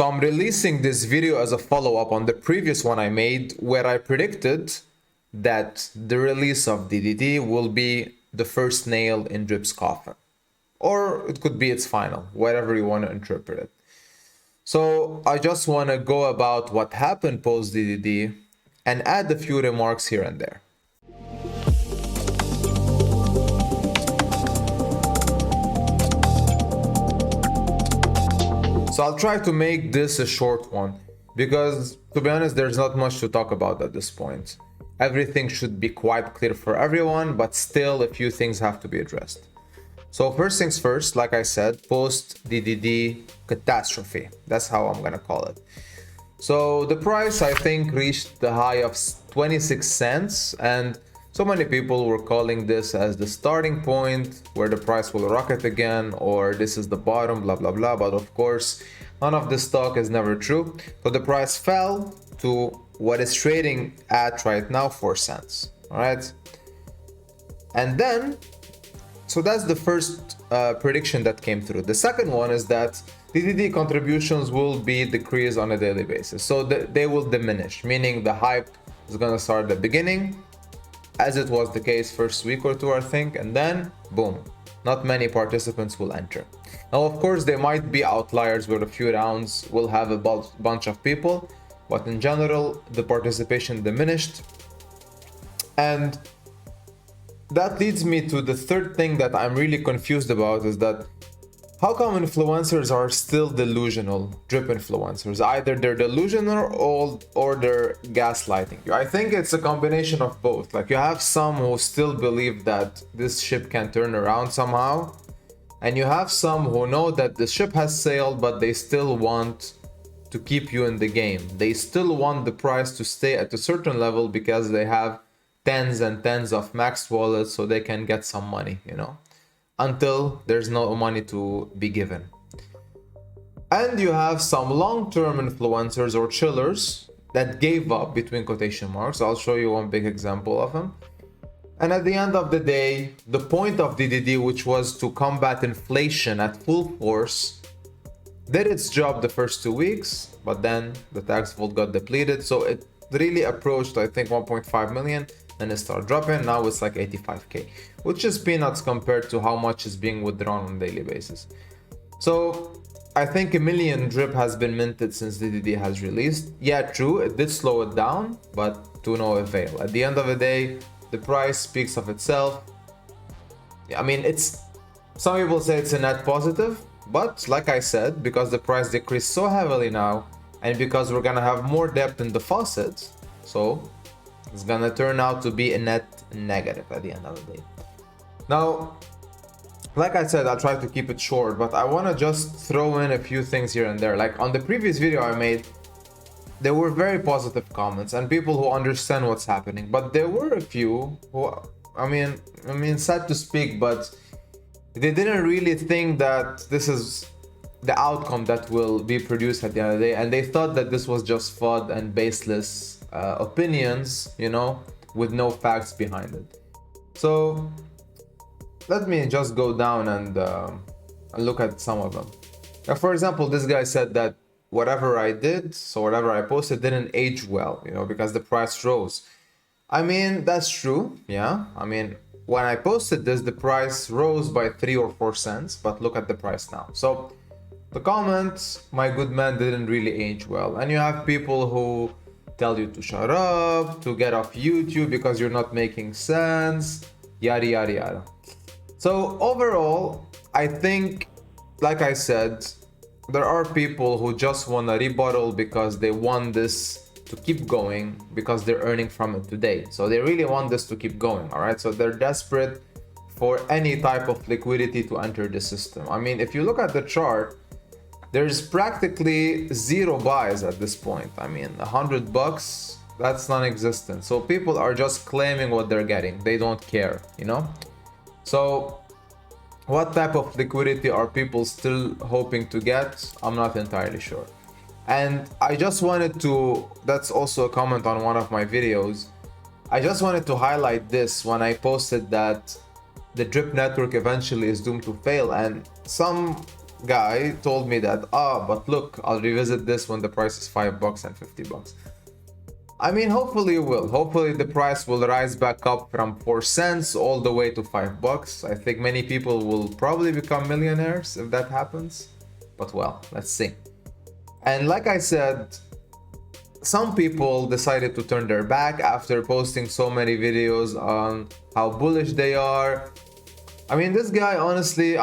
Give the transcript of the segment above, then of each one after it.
So I'm releasing this video as a follow-up on the previous one I made where I predicted that the release of DDD will be the first nail in Drip's coffin. Or it could be its final, whatever you want to interpret it. So I just want to go about what happened post DDD and add a few remarks here and there. So I'll try to make this a short one because, to be honest, there's not much to talk about at this point. Everything should be quite clear for everyone, but still a few things have to be addressed. So first things first, like I said, post DDD catastrophe. That's how I'm gonna call it. So the price, I think, reached the high of 26 cents, and so many people were calling this as the starting point where the price will rocket again, or this is the bottom, blah blah blah. But of course, none of this talk is never true. So the price fell to what is trading at right now, 4 cents. All right, and then so that's the first prediction that came through. The second one is that DDD contributions will be decreased on a daily basis. So they will diminish, meaning the hype is going to start at the beginning, as it was the case first week or two, I think, and then boom, not many participants will enter. Now, of course, there might be outliers where a few rounds will have a bunch of people, but in general, the participation diminished. And that leads me to the third thing that I'm really confused about, is that how come influencers are still delusional, drip influencers? Either they're delusional or they're gaslighting you. I think it's a combination of both. Like, you have some who still believe that this ship can turn around somehow, and you have some who know that the ship has sailed, but they still want to keep you in the game. They still want the price to stay at a certain level because they have tens and tens of maxed wallets, so they can get some money, you know, until there's no money to be given. And you have some long-term influencers or chillers that gave up, between quotation marks. I'll show you one big example of them. And at the end of the day, the point of DDD, which was to combat inflation at full force, did its job the first 2 weeks, but then the tax vault got depleted. So it really approached, I think, 1.5 million. And it started dropping. Now it's like 85k, which is peanuts compared to how much is being withdrawn on a daily basis. So I think 1 million drip has been minted since DDD has released. Yeah, true, it did slow it down, but to no avail. At the end of the day, the price speaks of itself. I mean, some people say it's a net positive, but like I said, because the price decreased so heavily now, and because we're gonna have more depth in the faucet, so it's gonna turn out to be a net negative at the end of the day. Now, like I said, I'll try to keep it short, but I want to just throw in a few things here and there. Like on the previous video I made, there were very positive comments and people who understand what's happening, but there were a few who, I mean, sad to speak, but they didn't really think that this is the outcome that will be produced at the end of the day, and they thought that this was just FUD and baseless opinions, you know, with no facts behind it. So let me just go down and look at some of them. Now, for example, this guy said that whatever I did, so whatever I posted, didn't age well, you know, because the price rose. I mean, that's true, yeah. I mean, when I posted this, the price rose by 3 or 4 cents, but look at the price now. So the comments, my good man, didn't really age well. And you have people who tell you to shut up, to get off YouTube because you're not making sense, yada yada yada. So overall, I think, like I said, there are people who just want to rebuttal because they want this to keep going because they're earning from it today. So they really want this to keep going, all right? So they're desperate for any type of liquidity to enter the system. I mean, if you look at the chart, there's practically zero buys at this point. I mean, $100, that's non-existent. So people are just claiming what they're getting. They don't care, you know? So what type of liquidity are people still hoping to get? I'm not entirely sure. And I just wanted to, that's also a comment on one of my videos. I just wanted to highlight this when I posted that the drip network eventually is doomed to fail, and some guy told me that, but look, I'll revisit this when the price is $5 and $50. I mean, hopefully it will. Hopefully the price will rise back up from 4 cents all the way to $5. I think many people will probably become millionaires if that happens. But well, let's see. And like I said, some people decided to turn their back after posting so many videos on how bullish they are. I mean, this guy, honestly,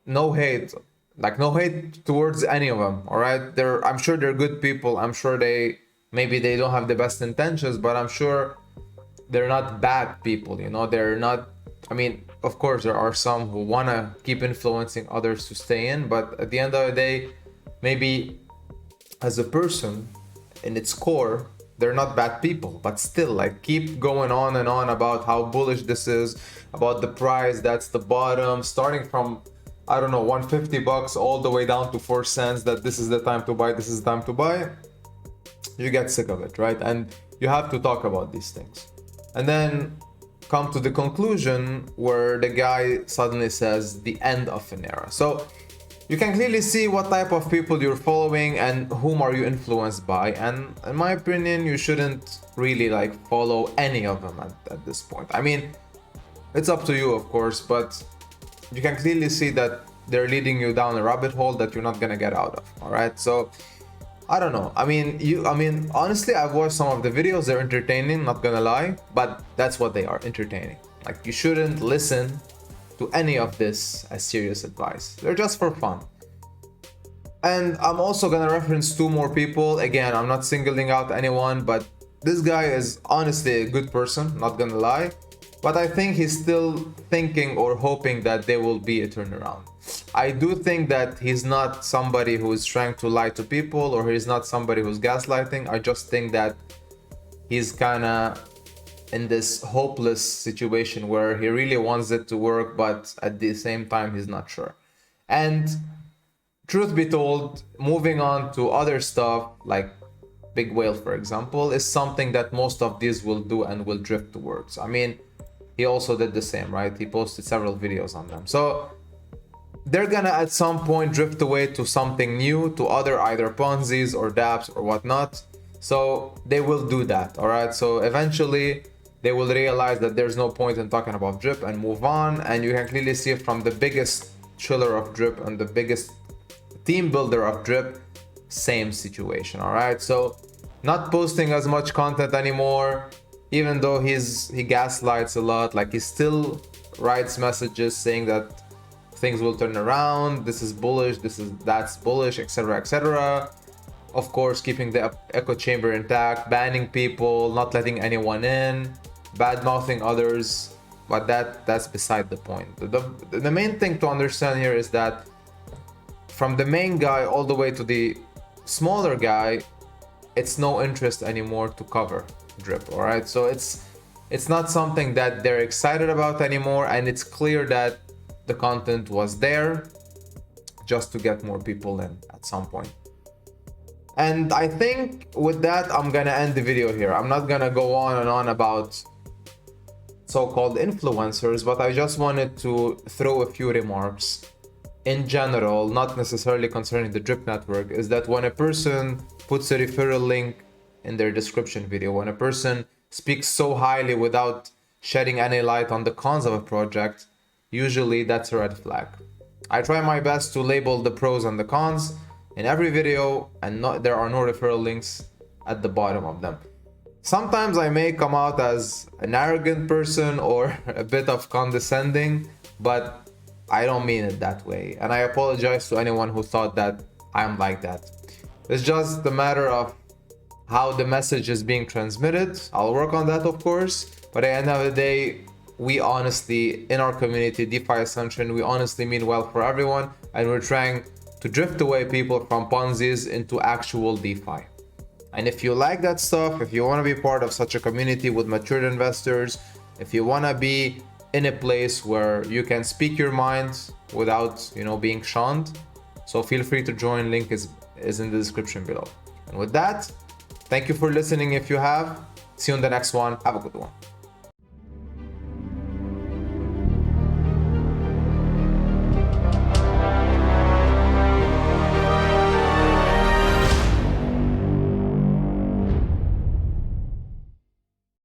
no hate. Like, no hate towards any of them, all right? I'm sure they're good people. I'm sure maybe they don't have the best intentions, but I'm sure they're not bad people, you know? They're not, I mean, of course, there are some who want to keep influencing others to stay in, but at the end of the day, maybe as a person, in its core, they're not bad people, but still, like, keep going on and on about how bullish this is, about the price, that's the bottom, starting from, I don't know, $150 all the way down to 4 cents, that this is the time to buy, this is the time to buy. You get sick of it, right? And you have to talk about these things. And then come to the conclusion where the guy suddenly says the end of an era. So you can clearly see what type of people you're following and whom are you influenced by. And in my opinion, you shouldn't really like follow any of them at this point. I mean, it's up to you, of course, but you can clearly see that they're leading you down a rabbit hole that you're not gonna get out of. All right, so I don't know. I mean, honestly, I've watched some of the videos. They're entertaining, not gonna lie, but that's what they are, entertaining. Like, you shouldn't listen to any of this as serious advice. They're just for fun. And I'm also gonna reference 2 more people. Again, I'm not singling out anyone, but this guy is honestly a good person, not gonna lie. But I think he's still thinking or hoping that there will be a turnaround. I do think that he's not somebody who is trying to lie to people, or he's not somebody who's gaslighting. I just think that he's kind of in this hopeless situation where he really wants it to work, but at the same time, he's not sure. And truth be told, moving on to other stuff like Big Whale, for example, is something that most of these will do and will drift towards. I mean, he also did the same, right? He posted several videos on them. So they're gonna at some point drift away to something new, to other either Ponzi's or dApps or whatnot. So they will do that, all right? So eventually they will realize that there's no point in talking about drip and move on. And you can clearly see it from the biggest chiller of drip and the biggest team builder of drip, same situation, all right? So not posting as much content anymore, even though he gaslights a lot. Like, he still writes messages saying that things will turn around, this is bullish, that's bullish, etc., etc. Of course, keeping the echo chamber intact, banning people, not letting anyone in, bad mouthing others, but that's beside the point. The main thing to understand here is that from the main guy all the way to the smaller guy, it's no interest anymore to cover drip, all right? So it's not something that they're excited about anymore, and it's clear that the content was there just to get more people in at some point. And I think with that, I'm gonna end the video here. I'm not gonna go on and on about so-called influencers, but I just wanted to throw a few remarks in general, not necessarily concerning the drip network, is that when a person puts a referral link in their description video, when a person speaks so highly without shedding any light on the cons of a project, usually that's a red flag. I try my best to label the pros and the cons in every video, and there are no referral links at the bottom of them. Sometimes I may come out as an arrogant person or a bit of condescending, but I don't mean it that way. And I apologize to anyone who thought that I'm like that. It's just a matter of how the message is being transmitted. I'll work on that, of course, but at the end of the day, we honestly, in our community, DeFi Ascension, we honestly mean well for everyone, and we're trying to drift away people from Ponzi's into actual DeFi. And if you like that stuff, if you want to be part of such a community with mature investors, if you want to be in a place where you can speak your mind without, being shunned, so feel free to join. Link is in the description below. And with that, thank you for listening if you have. See you in the next one. Have a good one.